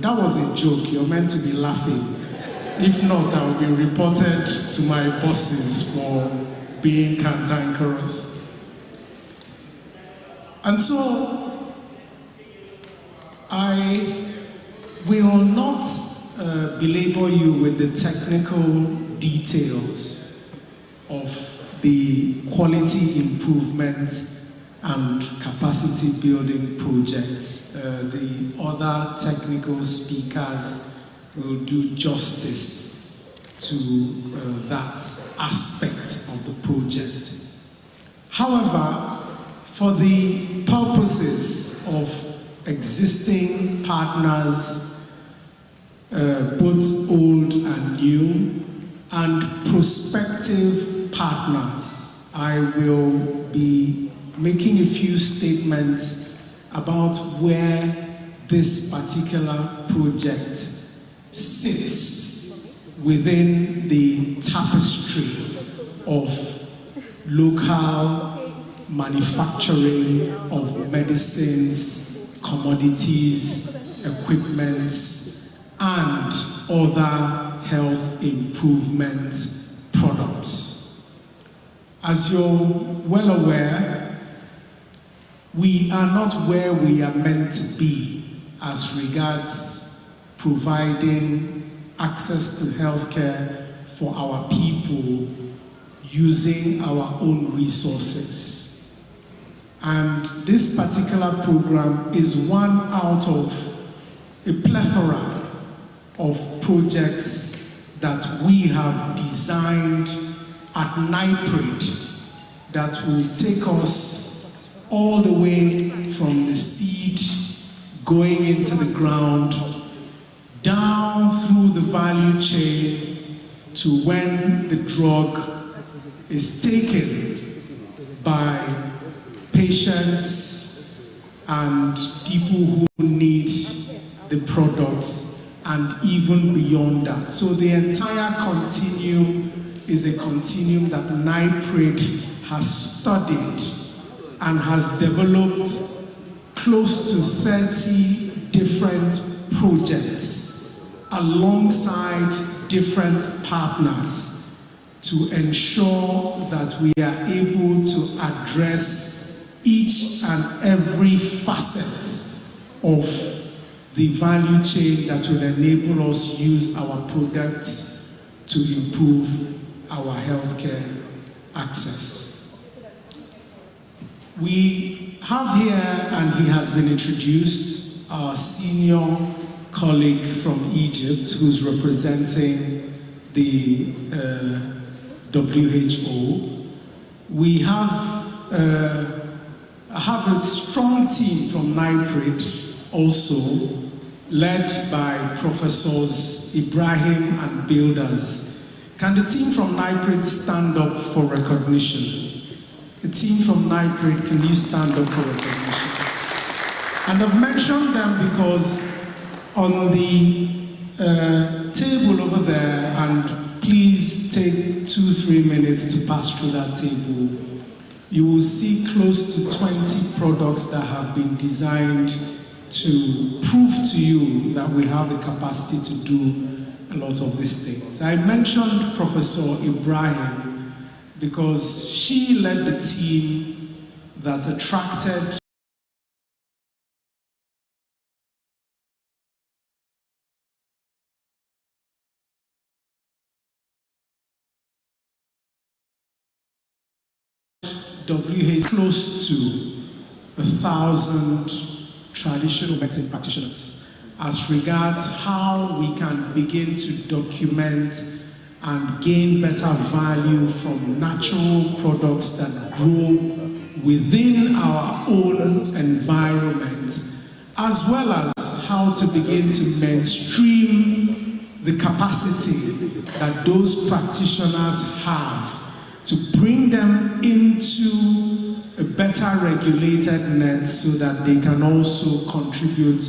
That was a joke. You're meant to be laughing. If not, I'll be reported to my bosses for being cantankerous. And so, I will not belabor you with the technical details of the quality improvement and capacity building project. The other technical speakers will do justice to that aspect of the project. However, for the purposes of existing partners, both old and new, and prospective partners, I will be making a few statements about where this particular project sits within the tapestry of local manufacturing of medicines, commodities, equipment, and other health improvement products. As you're well aware, we are not where we are meant to be as regards providing access to healthcare for our people using our own resources. And this particular program is one out of a plethora of projects that we have designed at NIPRID that will take us all the way from the seed going into the ground, down through the value chain to when the drug is taken by patients and people who need the products, and even beyond that. So the entire continuum is a continuum that NIPRID has studied and has developed close to 30 different projects alongside different partners to ensure that we are able to address each and every facet of the value chain that will enable us use our products to improve our healthcare access. We have here, and he has been introduced, our senior colleague from Egypt who's representing the WHO. We have a strong team from NIPRID also, led by Professors Ibrahim and Builders. Can the team from NIPRID stand up for recognition? The team from NIPRID, can you stand up for recognition? And I've mentioned them because on the table over there, and please take 2-3 minutes to pass through that table, you will see close to 20 products that have been designed to prove to you that we have the capacity to do a lot of these things. I mentioned Professor Ibrahim because she led the team that attracted WHO close to 1,000 traditional medicine practitioners as regards how we can begin to document and gain better value from natural products that grow within our own environment, as well as how to begin to mainstream the capacity that those practitioners have to bring them into a better regulated net so that they can also contribute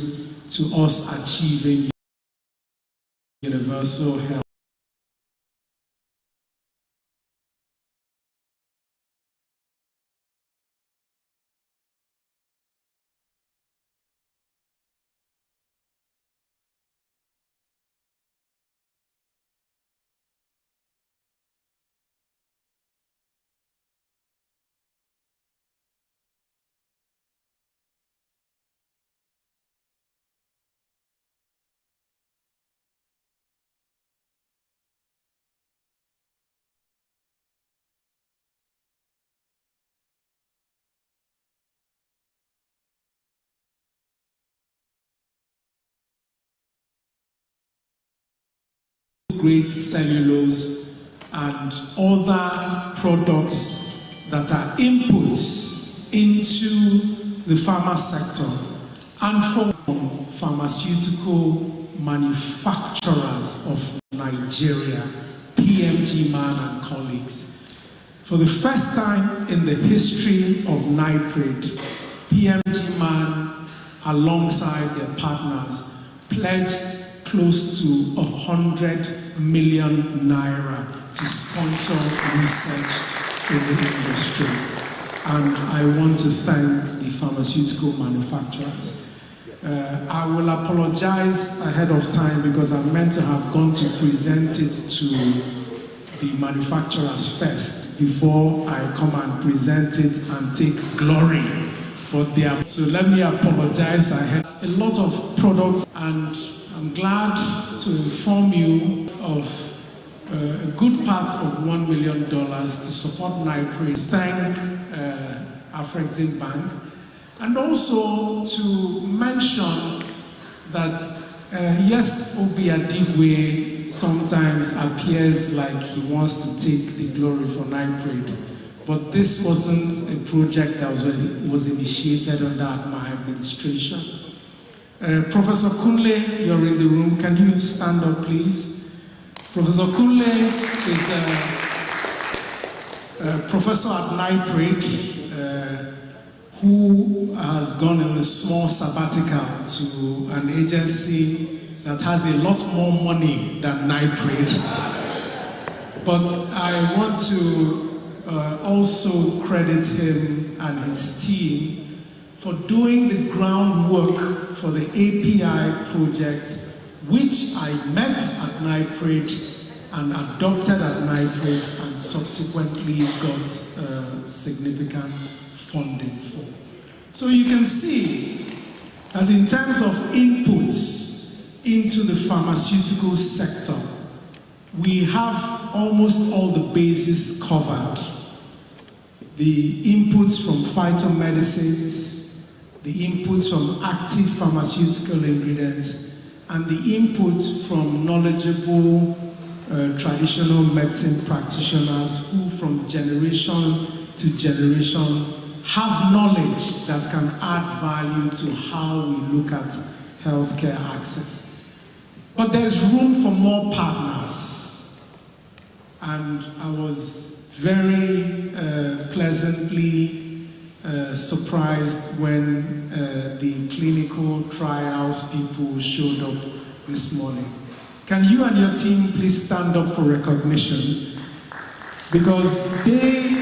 to us achieving universal health. grade cellulose and other products that are inputs into the pharma sector and for pharmaceutical manufacturers of Nigeria, PMG Man and colleagues. For the first time in the history of NIPRID, PMG Man, alongside their partners, pledged close to 100 million naira to sponsor research in the industry. And I want to thank the pharmaceutical manufacturers. I will apologize ahead of time because I meant to have gone to present it to the manufacturers first before I come and present it and take glory for their. So let me apologize. I had a lot of products, and I'm glad to inform you of a good part of $1 million to support NIPRID. Thank Afrexim Bank, and also to mention that yes, Obi Adigwe sometimes appears like he wants to take the glory for NIPRID, but this wasn't a project that was initiated under my administration. Professor Kunle, you're in the room. Can you stand up, please? Professor Kunle is a professor at NIPRID who has gone in a small sabbatical to an agency that has a lot more money than NIPRID. But I want to also credit him and his team for doing the groundwork for the API project, which I met at NIPRID and adopted at NIPRID and subsequently got significant funding for. So you can see that in terms of inputs into the pharmaceutical sector, we have almost all the bases covered. The inputs from phytomedicines, the inputs from active pharmaceutical ingredients, and the inputs from knowledgeable traditional medicine practitioners who from generation to generation have knowledge that can add value to how we look at healthcare access. But there's room for more partners. And I was very pleasantly surprised when the clinical trials people showed up this morning. Can you and your team please stand up for recognition? Because they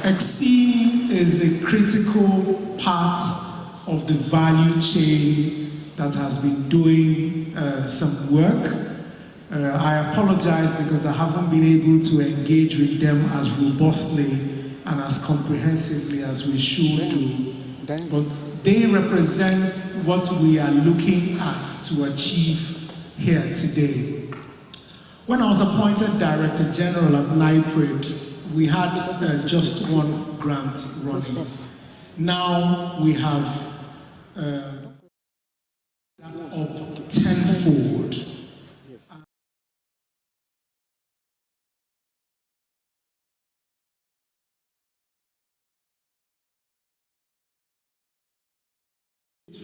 Exceed is a critical part of the value chain that has been doing some work. I apologize because I haven't been able to engage with them as robustly and as comprehensively as we should do. But they represent what we are looking at to achieve here today. When I was appointed Director General at NIPRID, we had just one grant running. Now we have that up tenfold.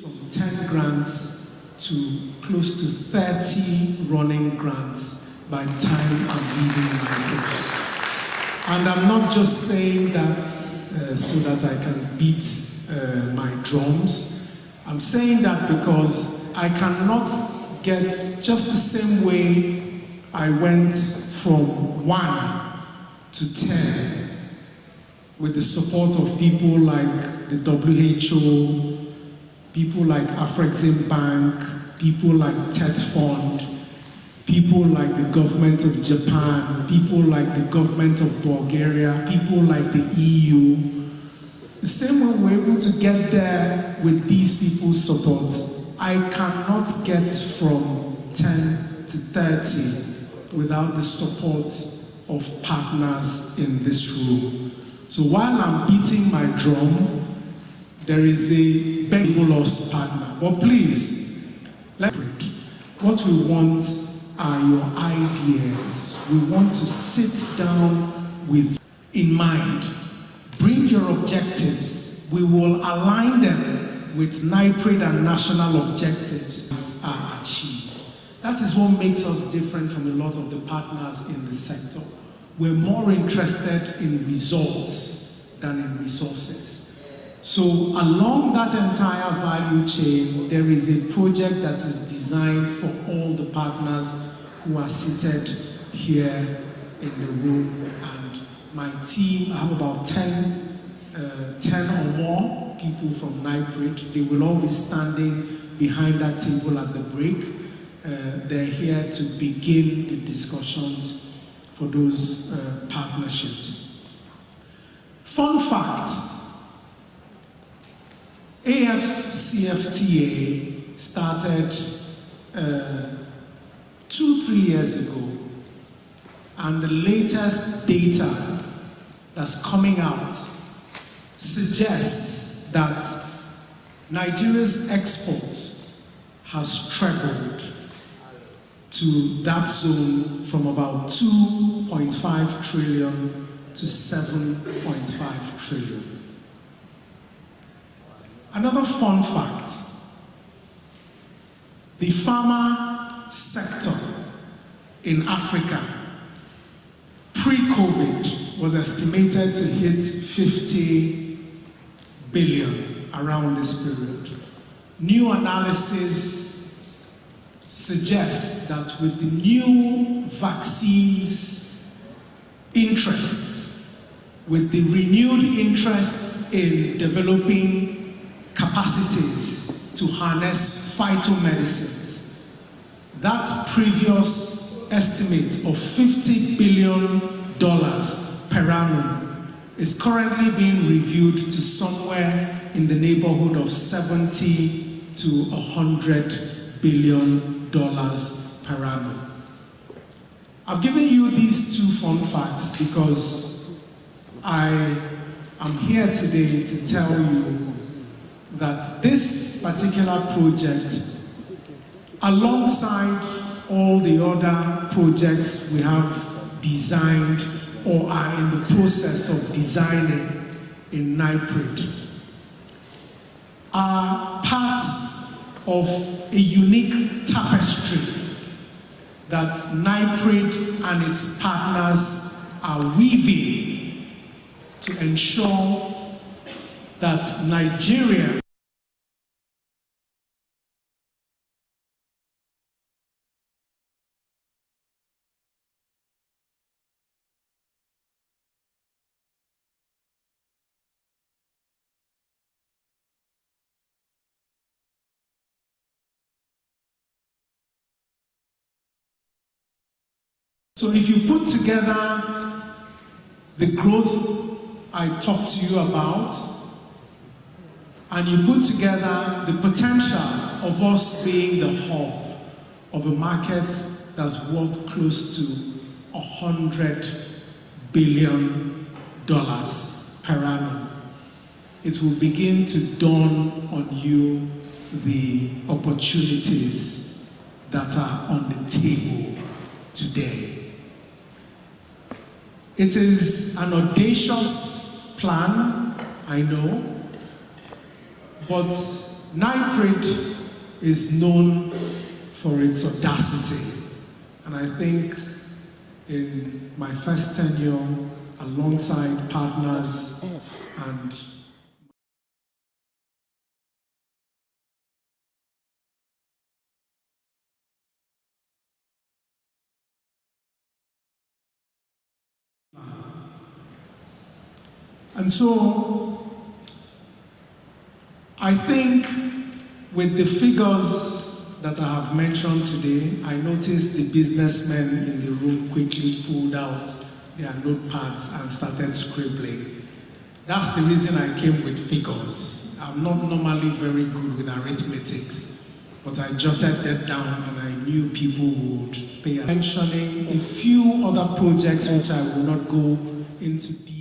From 10 grants to close to 30 running grants by the time I'm leaving NIPRID. And I'm not just saying that so that I can beat my drums. I'm saying that because I cannot get just the same way I went from 1 to 10 with the support of people like the WHO, people like Afrexim Bank, people like TET Fund, people like the government of Japan, people like the government of Bulgaria, people like the EU. The same way we're able to get there with these people's support, I cannot get from 10 to 30 without the support of partners in this room. So while I'm beating my drum, there is a fabulous partner. But please, let's break. What we want are your ideas. We want to sit down with in mind. Bring your objectives. We will align them with NIPRID and national objectives are achieved. That is what makes us different from a lot of the partners in the sector. We're more interested in results than in resources. So along that entire value chain, there is a project that is designed for all the partners who are seated here in the room. And my team, I have about 10 or more people from NIPRID. They will all be standing behind that table at the break. They're here to begin the discussions for those partnerships. Fun fact, AFCFTA started 2-3 years ago, and the latest data that's coming out suggests that Nigeria's exports has trebled to that zone from about 2.5 trillion to 7.5 trillion. Another fun fact, the pharma sector in Africa pre-COVID was estimated to hit 50 billion around this period. New analysis suggests that with the new vaccines interest, with the renewed interest in developing capacities to harness phytomedicines, that previous estimate of $50 billion per annum is currently being reviewed to somewhere in the neighborhood of $70 to $100 billion per annum. I've given you these two fun facts because I am here today to tell you that this particular project, alongside all the other projects we have designed or are in the process of designing in NIPRID, are part of a unique tapestry that NIPRID and its partners are weaving to ensure that Nigeria So if you put together the growth I talked to you about, and you put together the potential of us being the hub of a market that's worth close to $100 billion per annum, it will begin to dawn on you the opportunities that are on the table today. It is an audacious plan, I know, but NIPRID is known for its audacity. And I think in my first tenure, alongside partners and so, I think with the figures that I have mentioned today, I noticed the businessmen in the room quickly pulled out their notepads and started scribbling. That's the reason I came with figures. I'm not normally very good with arithmetics, but I jotted that down and I knew people would pay attention. Mentioning a few other projects which I will not go into detail.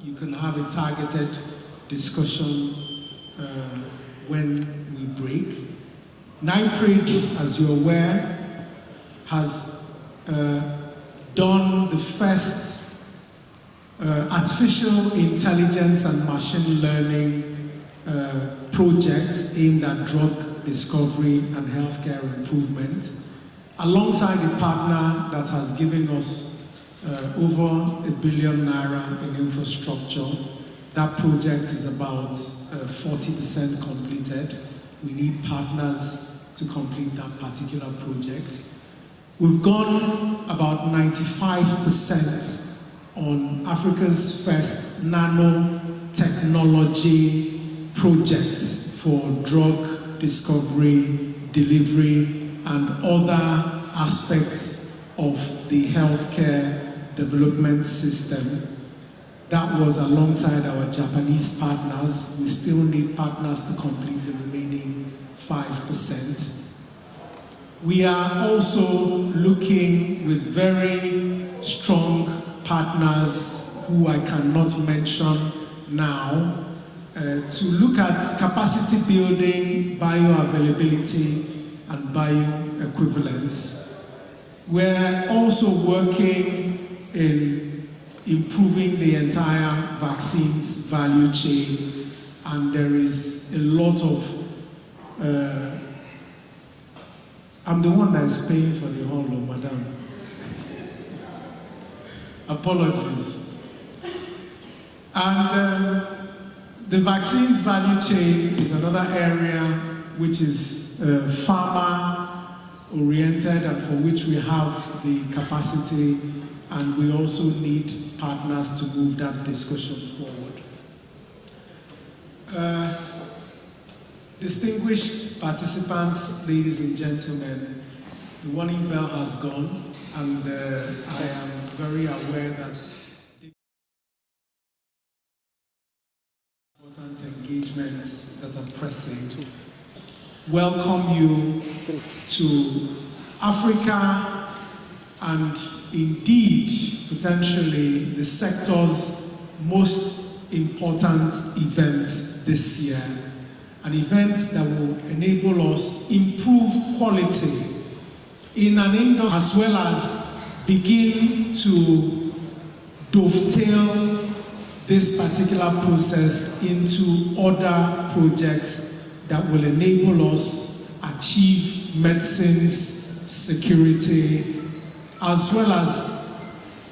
You can have a targeted discussion when we break. NIPRID, as you're aware, has done the first artificial intelligence and machine learning project aimed at drug discovery and healthcare improvement, alongside a partner that has given us over ₦1 billion in infrastructure. That project is about 40% completed. We need partners to complete that particular project. We've gone about 95% on Africa's first nanotechnology project for drug discovery, delivery, and other aspects of the healthcare development system. That was alongside our Japanese partners. We still need partners to complete the remaining 5%. We are also looking with very strong partners who I cannot mention now to look at capacity building, bioavailability, and bioequivalence. We're also working in improving the entire vaccines value chain, and there is a lot of I'm the one that is paying for the whole of Madam. Apologies. And the vaccines value chain is another area which is pharma oriented and for which we have the capacity, and we also need partners to move that discussion forward. Distinguished participants, ladies and gentlemen, the warning bell has gone, and I am very aware that the important engagements that are pressing. Welcome you to Africa, and indeed, potentially, the sector's most important event this year. An event that will enable us improve quality in an industry, as well as begin to dovetail this particular process into other projects that will enable us achieve medicines security, as well as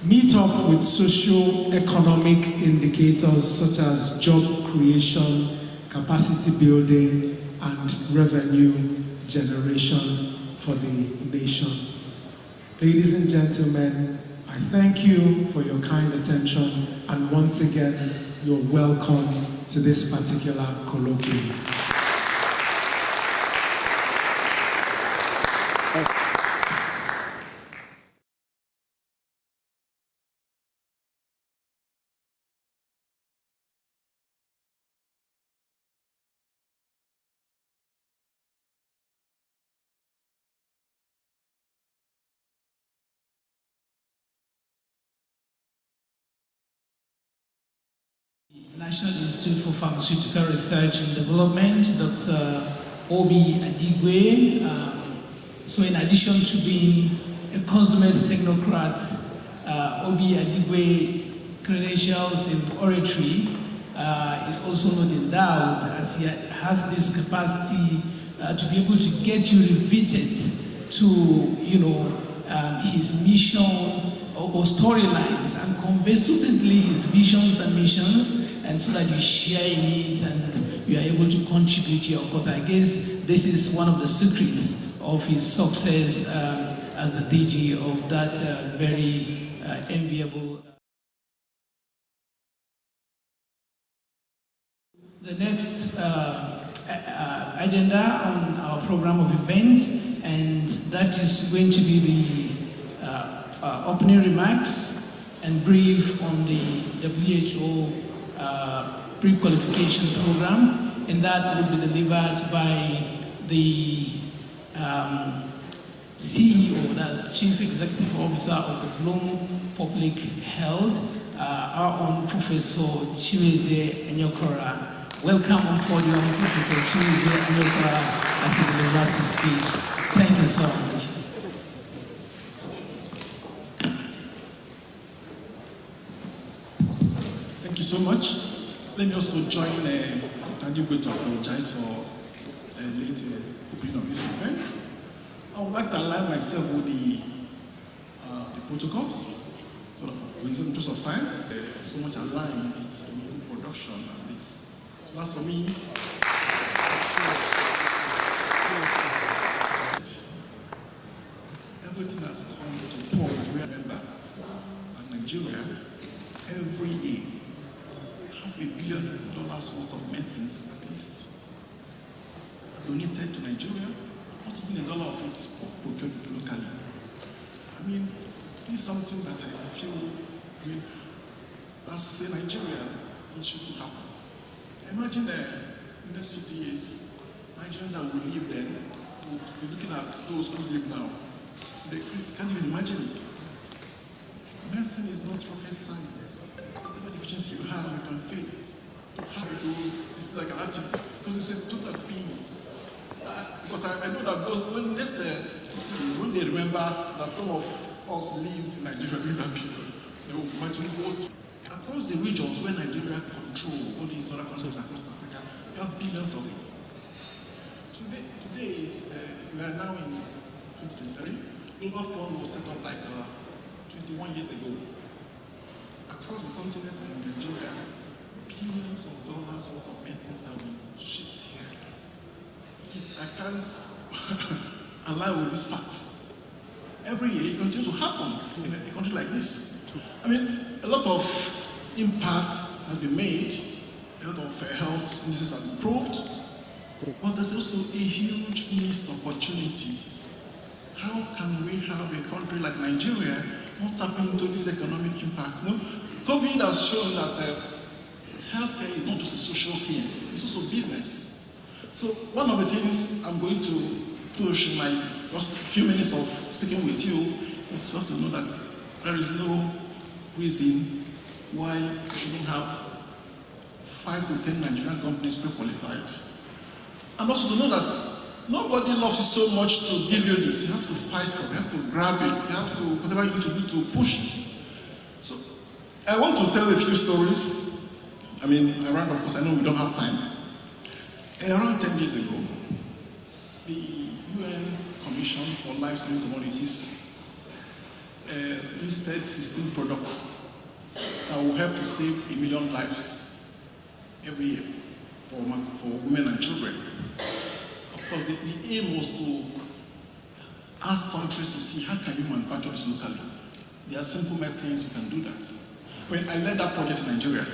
meet up with socio-economic indicators such as job creation, capacity building, and revenue generation for the nation. Ladies and gentlemen, I thank you for your kind attention, and once again, you're welcome to this particular colloquium. National Institute for Pharmaceutical Research and Development, Dr. Obi Adigwe. So in addition to being a consummate technocrat, Obi Adigwe's credentials in oratory is also not endowed, as he has this capacity to be able to get you riveted to, his mission or storylines, and convey succinctly his visions and missions, and so that you share in it and you are able to contribute to your quota. I guess this is one of the secrets of his success as the DG of that very enviable. The next agenda on our program of events, and that is going to be the opening remarks and brief on the WHO Pre-Qualification program, and that will be delivered by the CEO, that's Chief Executive Officer of the Bloom Public Health, our own Professor Chimezie Enyokora. Welcome on podium, Professor Chimezie Enyokora, as he delivers his speech. Thank you so much. Thank you so much. Let me also join Adigwe to apologize for late opening of this event. I would like to align myself with the protocols, sort of reason, interest of time, so much aligned with production as this. So that's for me. Everything has come to a point where I remember in Nigeria, every year, $500 million worth of medicines at least are donated to Nigeria. Not even $1 of it is procured locally. I mean, this is something that I feel, as a Nigeria, it should happen. Imagine in the next 50 years, Nigerians that will live then will be looking at those who live now. They can't even imagine it. Medicine is not rocket science. Whatever deficiency you have, you can feel it. To have those, it's like an artist, because it's a total beings. Because I know that those, when next 50 years, when they remember that some of us lived in Nigeria during that period, they will imagine what. Across the regions where Nigeria control all these other countries across Africa, you have billions of it. Today is, we are now in 2023. Global Fund was set up like 21 years ago. Across the continent and Nigeria, billions of dollars worth of medicines have been shipped here. I can't align with this fact. Every year it continues to happen in a country like this. I mean, a lot of impact has been made, a lot of health indices have been proved, but there's also a huge missed opportunity. How can we have a country like Nigeria not tap into this economic impact? No? COVID has shown that healthcare is not just a social thing, it's also business. So one of the things I'm going to push in my just few minutes of speaking with you is just to know that there is no reason why we shouldn't have 5 to 10 Nigerian companies pre-qualified. And also to know that nobody loves you so much to give you this. You have to fight for it, you have to grab it, you have to, whatever you need to do to push it. So, I want to tell a few stories. I mean, around, of course, I know we don't have time. Around 10 years ago, the UN Commission for Life-Saving Commodities listed 16 products that will help to save 1 million lives every year for women and children. Of course, the aim was to ask countries to see how can you manufacture this locally. There are simple methods you can do that. When I led that project in Nigeria,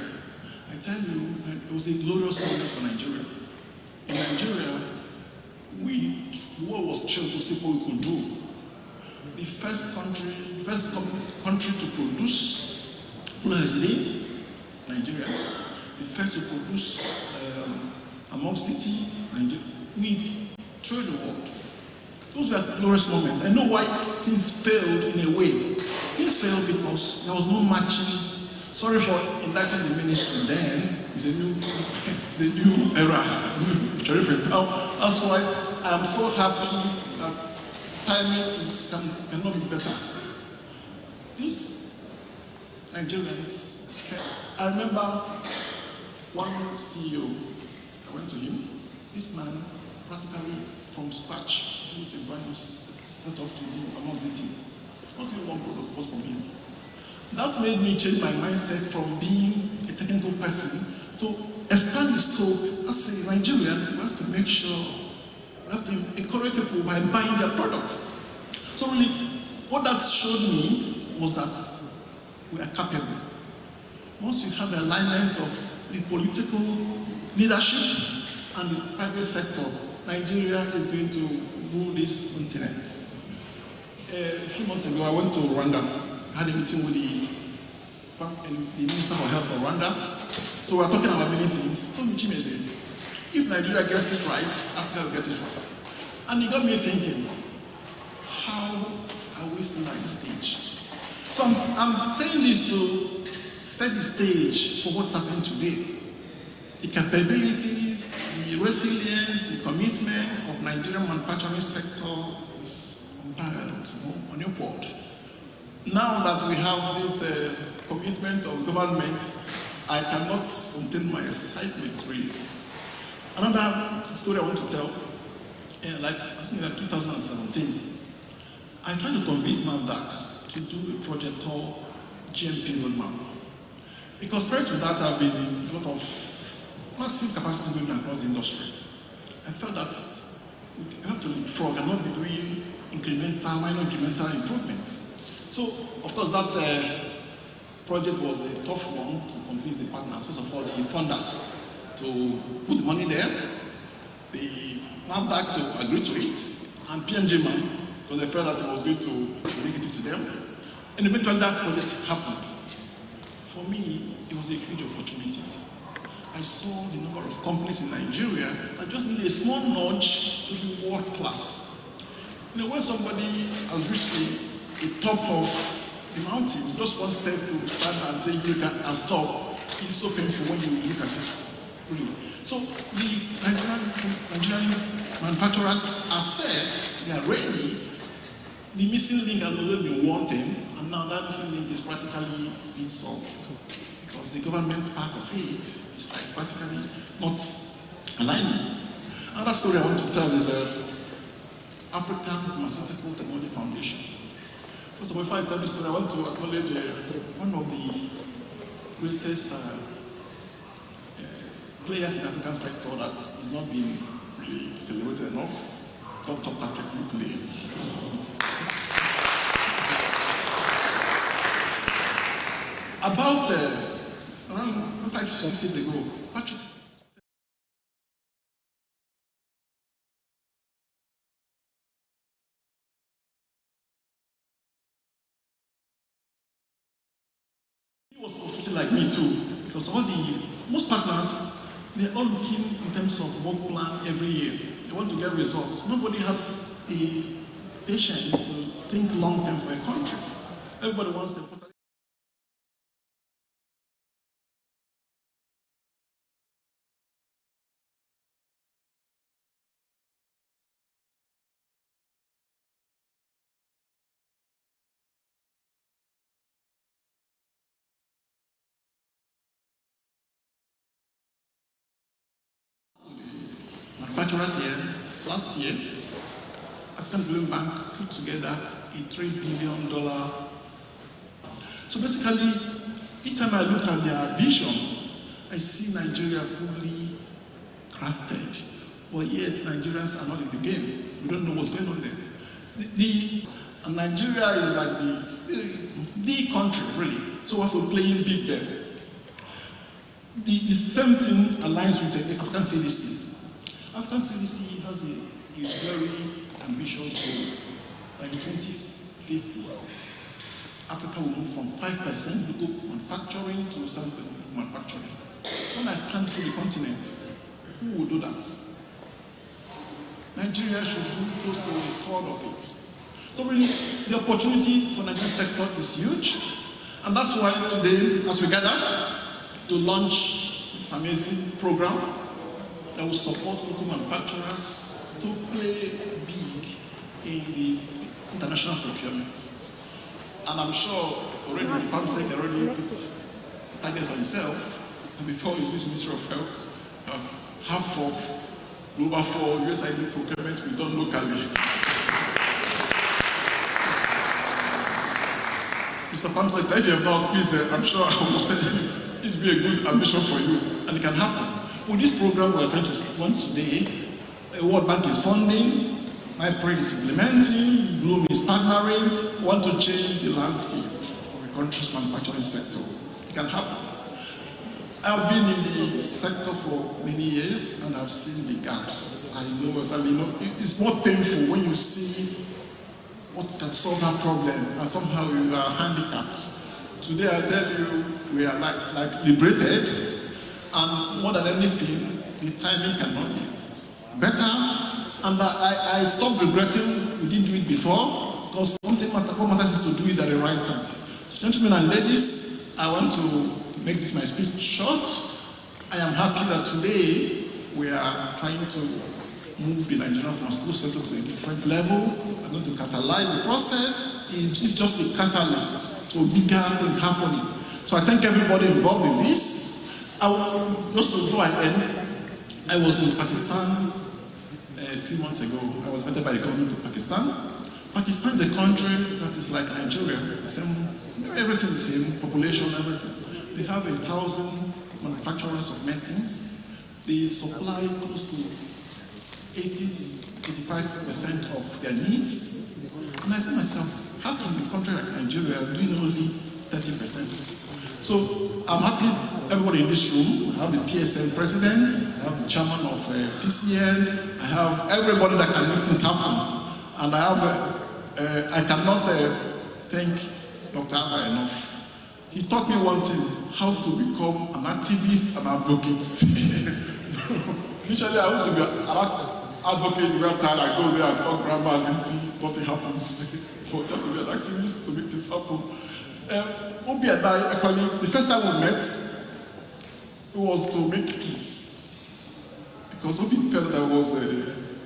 I tell you, it was a glorious moment for Nigeria. In Nigeria, the world was chilled to see what we could do. The first country to produce fluorescein, Nigeria. The first to produce among city, Nigeria. We trade the world. Those were glorious moments. I know why things failed in a way. Things failed because there was no matching. Sorry for indicting the ministry then. It's a new era. Terrific. That's why I'm so happy that timing cannot be better. These Nigerians, I remember one CEO, I went to him. This man practically from scratch built a brand new system set up to do amongst the team. Not even one product was from him. That made me change my mindset from being a technical person to expand the scope. As a Nigerian, we have to make sure, we have to encourage people by buying their products. So really, what that showed me was that we are capable. Once you have the alignment of the political leadership and the private sector, Nigeria is going to rule this continent. A few months ago, I went to Rwanda. I had a meeting with the Minister for Health for Rwanda. So we were talking about many things. So Chimezie, if Nigeria gets it right, Africa will get it right. And it got me thinking, how are we still at this stage? So I'm saying this to set the stage for what's happening today. The capabilities, the resilience, the commitment of Nigerian manufacturing sector is unequaled. Now that we have this commitment of government, I cannot contain my excitement really. Another story I want to tell, I think in 2017, I tried to convince NAFDAC to do a project called GMP Roadmap. Because prior to that, I've been a lot of massive capacity building across the industry. I felt that we have to leapfrog and not be doing minor incremental improvements. So, of course, that project was a tough one to convince the partners. First of all, the funders to put the money there, the NAFDAC to agree to it, and PMJ man, because they felt that it was going to be negative to them. And eventually that project happened. For me, it was a huge opportunity. I saw the number of companies in Nigeria that just need a small nudge to be world class. You know, when somebody has reached the top of the mountain, just one step to stand and say you can and stop, it's so painful when you look at it. Really. So the Nigerian manufacturers are set, they are ready. The missing link has already been wanting, and now that missing link is practically being solved. Because the government part of it is like practically not aligning. Another story I want to tell is African Pharmaceutical Technology Foundation. First of all, before I tell this story, I want to acknowledge one of the greatest players in the African sector that is not being really celebrated enough, Dr. Patrick Lukley. About around 5-6 years ago, Patrick he was frustrated like me too, because most partners, they're all looking in terms of work plan every year. They want to get results. Nobody has the patience to think long term for a country. Everybody wants to put manufacturers here. Last year, African Development Bank put together a $3 billion. So basically, each time I look at their vision, I see Nigeria fully crafted. But yet, Nigerians are not in the game. We don't know what's going on there. And Nigeria is like the country, really. So we have to play in big there. The same thing aligns with the African CDC. African CDC has a very ambitious goal. By 2050, Africa will move from 5% local manufacturing to 7% manufacturing. When I scan through the continent, who will do that? Nigeria should do close to a third of it. So really, the opportunity for the Nigerian sector is huge. And that's why today, as we gather, to launch this amazing program that will support local manufacturers to play big in the international procurement. And I'm sure already the PAMSEC already put a target for himself, and before you use Ministry of Health, half of Global for USAID procurement will be done locally. Mr. PAMSEC, if you have not, please, I'm sure I will send you. It will be a good ambition for you, and it can happen. With this program we are trying to launch today, World Bank is funding, NIPRID is implementing, Bloom is partnering. We want to change the landscape of the country's manufacturing sector. It can happen. I've been in the sector for many years and I've seen the gaps. I know it's more painful when you see what can solve that problem and somehow you are handicapped. Today I tell you, we are like liberated. And more than anything, the timing cannot be better. And I stopped regretting we didn't do it before, because what matters is to do it at the right time. So, gentlemen and ladies, I want to make this my speech short. I am happy that today we are trying to move the Nigerian pharmaceutical sector to a different level. We're going to catalyze the process. It's just a catalyst to a bigger thing happening. So I thank everybody involved in this. Just before I end, I was in Pakistan a few months ago. I was invited by the government of Pakistan. Pakistan is a country that is like Nigeria. Everything the same, population, everything. They have 1,000 manufacturers of medicines. They supply close to 85% of their needs. And I say myself, how can a country like Nigeria doing only 30%? So I'm happy everybody in this room. I have the PSN president, I have the chairman of PCN, I have everybody that can make things happen. And I have, I cannot thank Dr. Abba enough. He taught me one thing, how to become an activist and advocate. Initially, I want to be an advocate where I go there and talk grammar and nothing happens. But I have to be an activist to make things happen. Obi and I, actually, the first time we met, it was to make peace. Because Obi felt that I was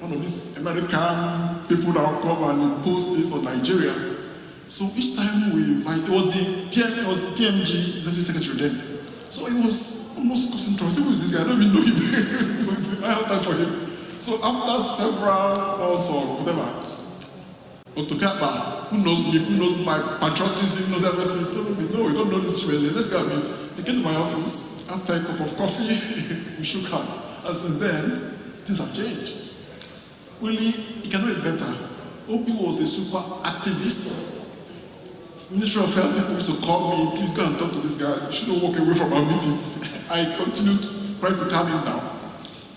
one of these American people that would come and impose this on Nigeria. So each time we invite, it was the PMG Executive Secretary then. So it was almost causing trouble. Who is this guy? I don't even know him. I have time for him. So after several months or whatever, Dr. Kaba, who knows me, who knows my patriotism, knows everything, told me, no, we don't know this really. Let's go meet. He came to my office, after a cup of coffee, we shook hands. And since then, things have changed. Really, it cannot be better. Obi was a super activist. Ministry of Health people used to call me, please go and talk to this guy. You shouldn't walk away from our meetings. I continued trying to calm him down.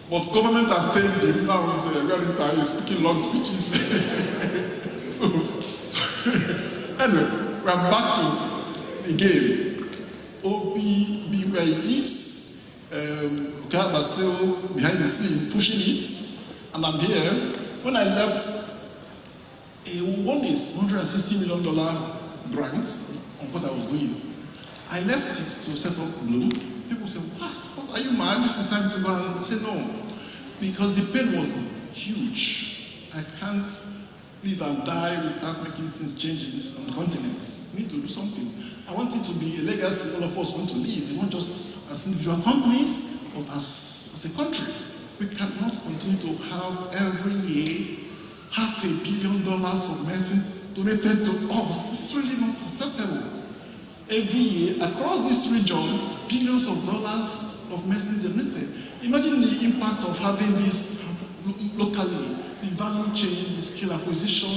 But government has tamed him. Now he's speaking long speeches. So, anyway, we're back to the game. Obi be where he is. Okada still behind the scene, pushing it. And I'm here. When I left, one is $160 million grant on what I was doing. I left it to set up Blue. People say, what are you mad? This is time to go and say no. Because the pain was huge. I can't live and die without making things change on the continent. We need to do something. I want it to be a legacy all of us want to leave, not just as individual companies, but as a country. We cannot continue to have every year $500 million of medicine donated to us. It's really not acceptable. Every year, across this region, billions of dollars of medicine donated. Imagine the impact of having this locally, the value chain, the skill acquisition,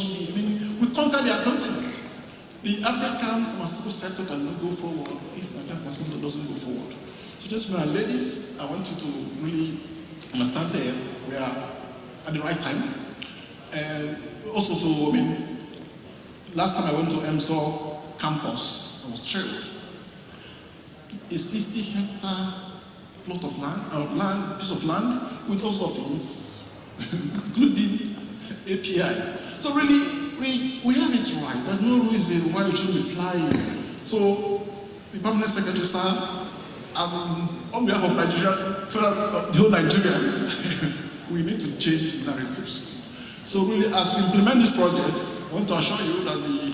we conquer the continent. The African pharmaceutical sector cannot go forward if the African pharmaceutical doesn't go forward. So just my ladies, I want you to really understand that we are at the right time. And also last time I went to EMSO campus, I was thrilled. A 60-hectare plot of land, piece of land with all sorts of things, including API. So really, we have it right. There's no reason why we shouldn't be flying. So, the Permanent Secretary, sir, on behalf of Nigeria, the whole Nigerians, we need to change the narratives. So really, as we implement this project, I want to assure you that the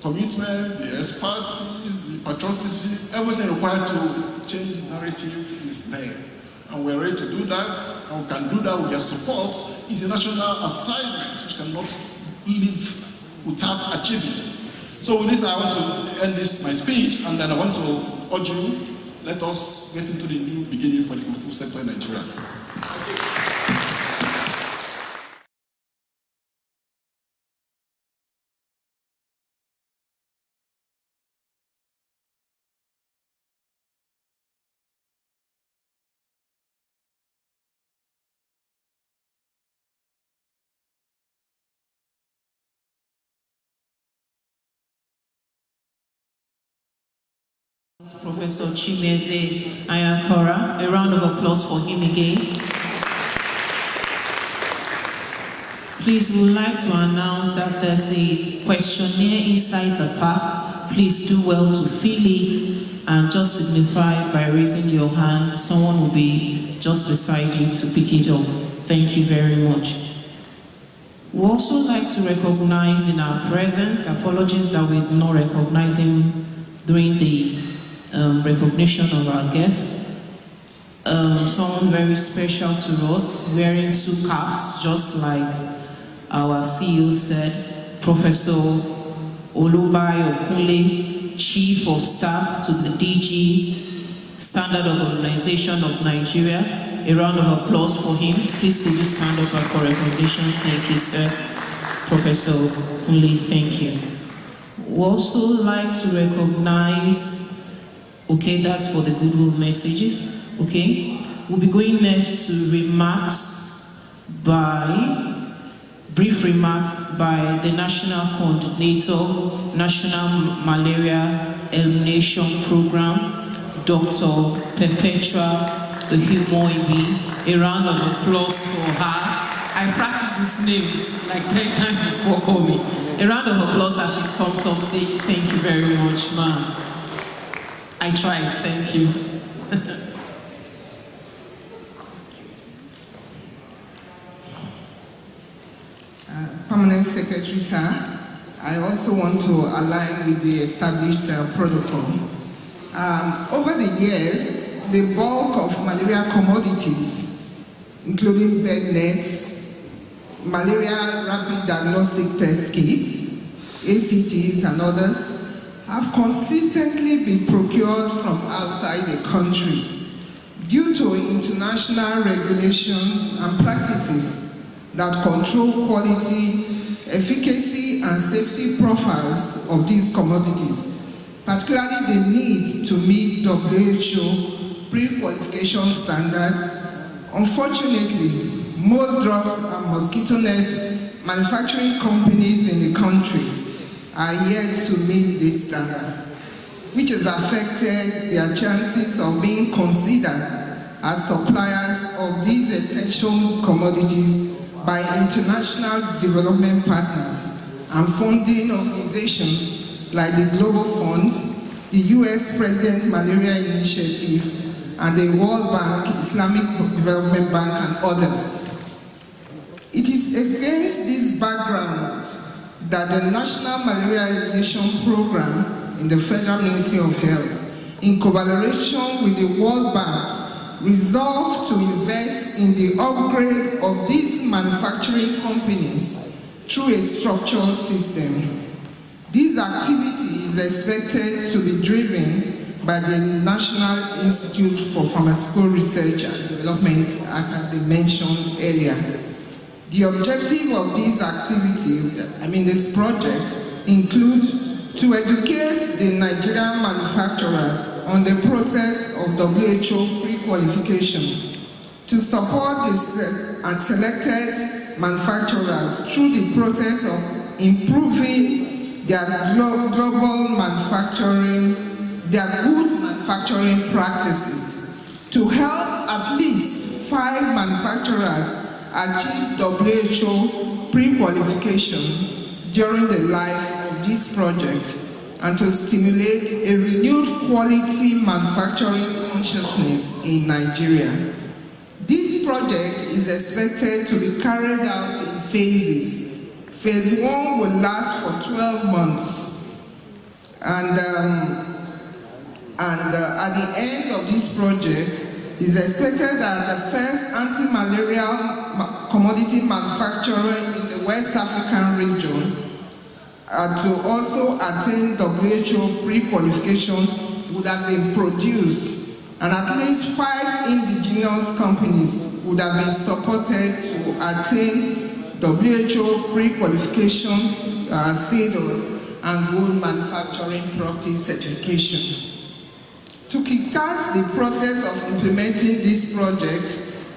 commitment, the expertise, the patriotism, everything required to change the narrative is there. And we're ready to do that, and we can do that with your support. It's a national assignment which cannot live without achieving. So with this, I want to end my speech, and then I want to urge you, let us get into the new beginning for the pharmaceutical sector in Nigeria. Professor Chimeze Ayakora. A round of applause for him again. Please, we would like to announce that there's a questionnaire inside the pack please do well to fill it and just signify by raising your hand. Someone will be just beside you to pick it up. Thank you very much. We also like to recognize in our presence, apologies that we did not recognize him during the recognition of our guest. Someone very special to us, wearing 2 caps, just like our CEO said, Professor Olubayo Kunle, Chief of Staff to the DG, Standard Organization of Nigeria. A round of applause for him. Please could you stand up for recognition? Thank you, sir. Professor Kunle, thank you. We also like to recognize, okay, that's for the goodwill messages, okay? We'll be going next to brief remarks by the National Coordinator, National Malaria Elimination Program, Dr. Perpetua the Humo Ibi. A round of applause for her. I practiced this name like 10 times before coming. A round of applause as she comes off stage. Thank you very much, ma'am. I tried, thank you. Permanent Secretary, sir, I also want to align with the established protocol. Over the years, the bulk of malaria commodities, including bed nets, malaria rapid diagnostic test kits, ACTs and others, have consistently been procured from outside the country due to international regulations and practices that control quality, efficacy and safety profiles of these commodities, particularly the need to meet WHO pre-qualification standards. Unfortunately, most drugs and mosquito net manufacturing companies in the country are yet to meet this standard, which has affected their chances of being considered as suppliers of these essential commodities by international development partners and funding organizations like the Global Fund, the US President Malaria Initiative, and the World Bank, Islamic Development Bank, and others. It is against this background that the National Malaria Elimination Program in the Federal Ministry of Health, in collaboration with the World Bank, resolved to invest in the upgrade of these manufacturing companies through a structural system. This activity is expected to be driven by the National Institute for Pharmaceutical Research and Development, as has been mentioned earlier. The objective of this activity, this project, includes to educate the Nigerian manufacturers on the process of WHO pre-qualification, to support the selected manufacturers through the process of improving their global manufacturing, their good manufacturing practices, to help at least 5 manufacturers achieve WHO pre-qualification during the life of this project, and to stimulate a renewed quality manufacturing consciousness in Nigeria. This project is expected to be carried out in phases. Phase 1 will last for 12 months, and at the end of this project, it is expected that the first anti-malaria commodity manufacturer in the West African region to also attain WHO pre-qualification would have been produced, and at least 5 indigenous companies would have been supported to attain WHO pre-qualification status and good manufacturing practice certification. To kickstart the process of implementing this project,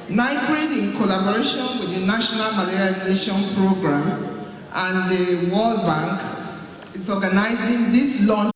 NIPRID, in collaboration with the National Malaria Elimination Program and the World Bank, is organizing this launch.